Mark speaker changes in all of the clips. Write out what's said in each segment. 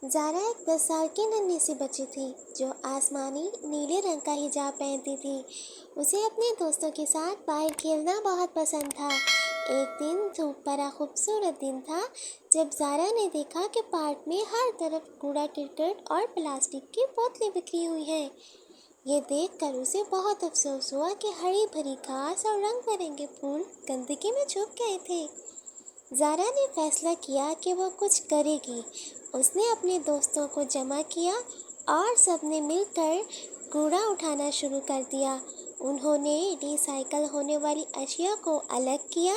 Speaker 1: زارا ایک 10 سال کی ننھی سی بچی تھی جو آسمانی نیلے رنگ کا حجاب پہنتی تھی۔ اسے اپنے دوستوں کے ساتھ باہر کھیلنا بہت پسند تھا۔ ایک دن دھوپ بھرا خوبصورت دن تھا جب زارا نے دیکھا کہ پارک میں ہر طرف کوڑا کرکٹ اور پلاسٹک کی بوتلیں بکھری ہوئی ہیں۔ یہ دیکھ کر اسے بہت افسوس ہوا کہ ہری بھری گھاس اور رنگ برنگے پھول گندگی میں چھپ گئے تھے۔ زارا نے فیصلہ کیا کہ وہ کچھ کرے گی۔ اس نے اپنے دوستوں کو جمع کیا اور سب نے مل کر کوڑا اٹھانا شروع کر دیا۔ انہوں نے ری سائیکل ہونے والی اشیاء کو الگ کیا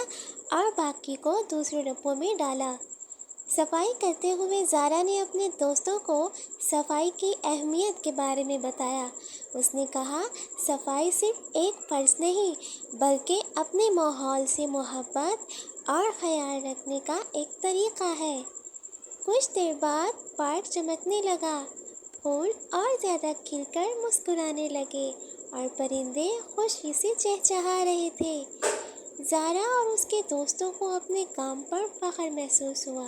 Speaker 1: اور باقی کو دوسرے ڈبوں میں ڈالا۔ صفائی کرتے ہوئے زارا نے اپنے دوستوں کو صفائی کی اہمیت کے بارے میں بتایا۔ اس نے کہا، صفائی صرف ایک فرض نہیں بلکہ اپنے ماحول سے محبت اور خیال رکھنے کا ایک طریقہ ہے۔ کچھ دیر بعد پارک چمکنے لگا، پھول اور زیادہ کھل کر مسکرانے لگے اور پرندے خوشی سے چہچہا رہے تھے۔ زارا اور اس کے دوستوں کو اپنے کام پر فخر محسوس ہوا۔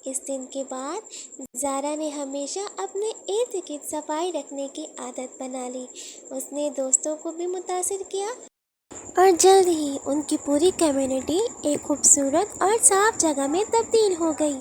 Speaker 1: اس دن کے بعد زارا نے ہمیشہ اپنے ارد گرد صفائی رکھنے کی عادت بنا لی۔ اس نے دوستوں کو بھی متاثر کیا اور جلد ہی ان کی پوری کمیونٹی ایک خوبصورت اور صاف جگہ میں تبدیل ہو گئی۔